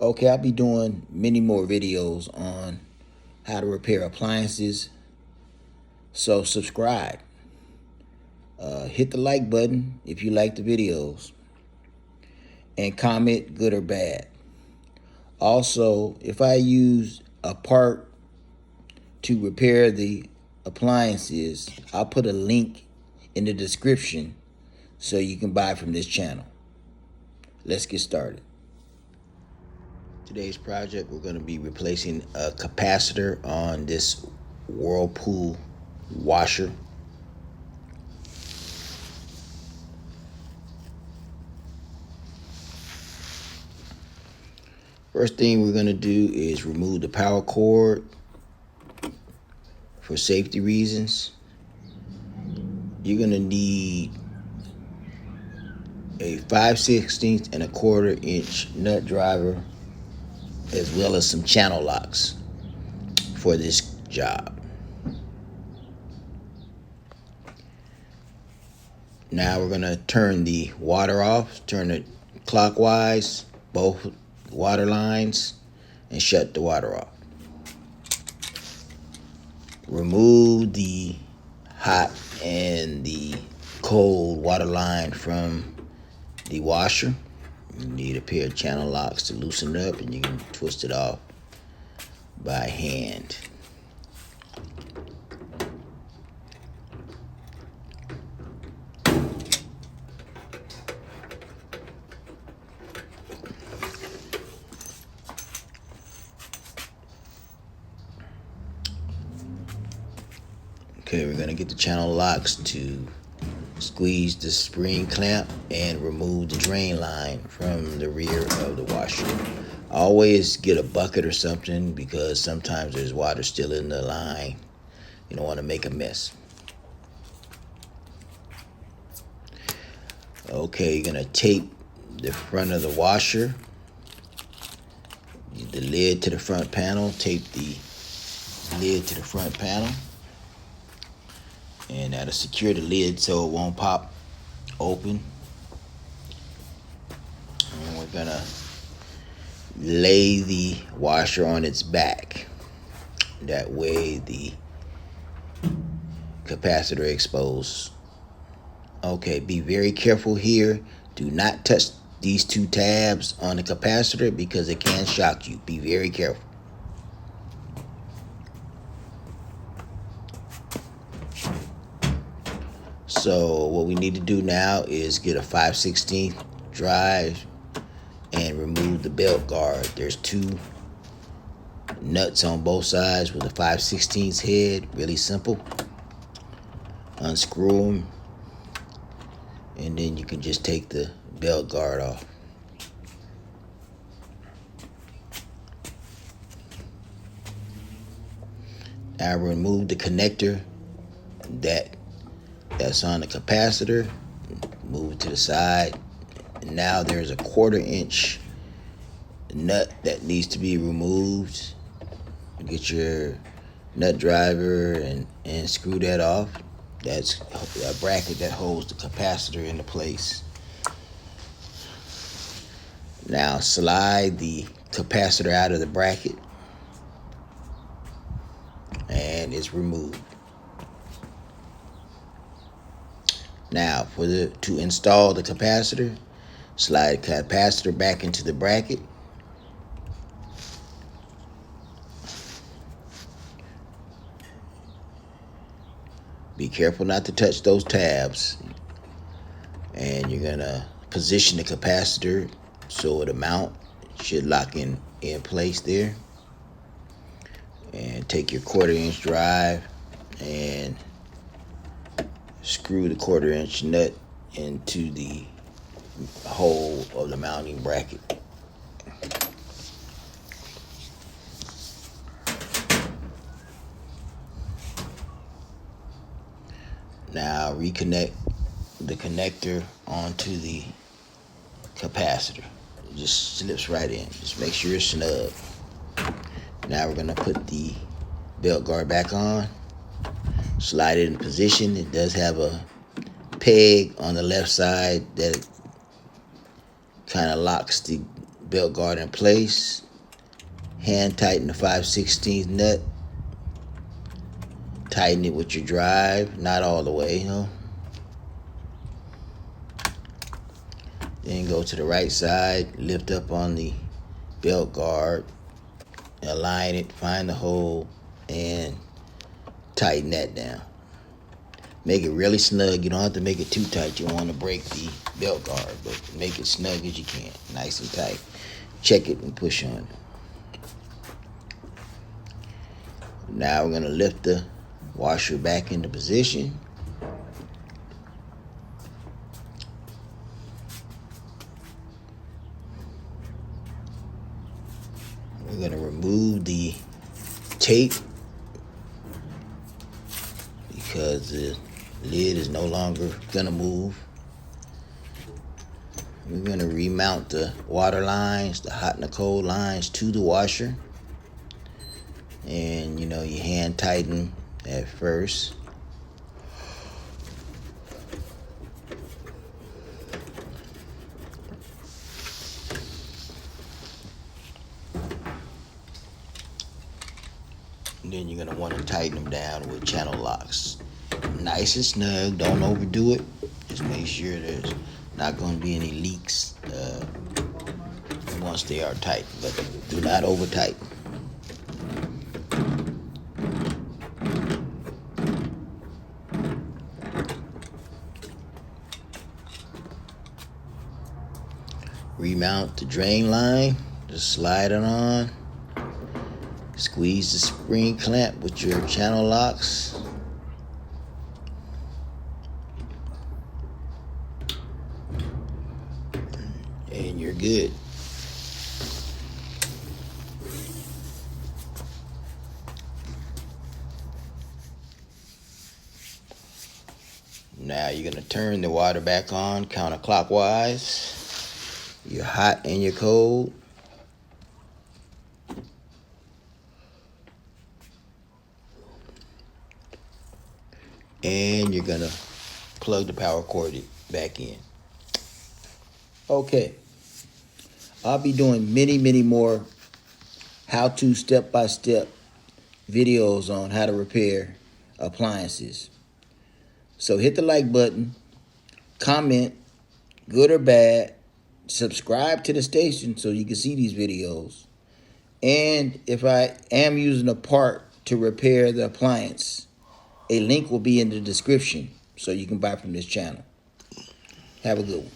Okay, I'll be doing many more videos on how to repair appliances. So subscribe. Hit the like button if you like the videos. And comment good or bad. Also, if I use a part to repair the appliances, I'll put a link in the description so you can buy from this channel. Let's get started. Today's project, we're going to be replacing a capacitor on this Whirlpool washer. First thing we're going to do is remove the power cord for safety reasons. You're going to need a 5/16 and a 1/4 inch nut driver, as well as some channel locks for this job. Now we're going to turn the water off, turn it clockwise, both water lines, and shut the water off. Remove the hot and the cold water line from the washer. You need a pair of channel locks to loosen it up, and you can twist it off by hand. Okay, we're gonna get the channel locks to squeeze the spring clamp and remove the drain line from the rear of the washer. Always get a bucket or something, because sometimes there's water still in the line. You don't want to make a mess. Okay, you're gonna tape the front of the washer, the lid to the front panel. Tape the lid to the front panel, and that'll secure the lid so it won't pop open. And we're gonna lay the washer on its back. That way the capacitor exposed. Okay, be very careful here. Do not touch these two tabs on the capacitor, because it can shock you. Be very careful. So what we need to do now is get a 5/16 drive and remove the belt guard. There's two nuts on both sides with a 5/16 head. Really simple. Unscrew them, and then you can just take the belt guard off. Now remove the connector that's on the capacitor. Move it to the side. Now there's a 1/4 inch nut that needs to be removed. Get your nut driver and screw that off. That's a bracket that holds the capacitor into place. Now slide the capacitor out of the bracket, and it's removed. Now to install the capacitor, slide the capacitor back into the bracket. Be careful not to touch those tabs. And you're gonna position the capacitor so it'll mount. It should lock in place there. And take your 1/4 inch drive and screw the 1/4 inch nut into the hole of the mounting bracket. Now reconnect the connector onto the capacitor. It just slips right in. Just make sure it's snug. Now we're gonna put the belt guard back on. Slide it in position. It does have a peg on the left side that kind of locks the belt guard in place. Hand tighten the 5/16 nut. Tighten it with your drive, not all the way, Then go to the right side, lift up on the belt guard, align it, find the hole, and tighten that down. Make it really snug. You don't have to make it too tight. You don't want to break the belt guard, but make it snug as you can, nice and tight. Check it and push on it. Now we're going to lift the washer back into position. We're going to remove the tape because the lid is no longer going to move. We're going to remount the water lines, the hot and the cold lines to the washer. And you hand tighten at first. And then you're going to want to tighten them down with channel locks. Nice and snug. Don't overdo it. Just make sure there's not going to be any leaks once they are tight. But do not over tighten. Remount the drain line. Just slide it on. Squeeze the spring clamp with your channel locks. And you're good. Now you're going to turn the water back on counterclockwise. You're hot and you're cold. And you're going to plug the power cord back in. Okay. I'll be doing many more how-to step-by-step videos on how to repair appliances. So hit the like button, comment, good or bad, subscribe to the station so you can see these videos. And if I am using a part to repair the appliance, a link will be in the description so you can buy from this channel. Have a good one.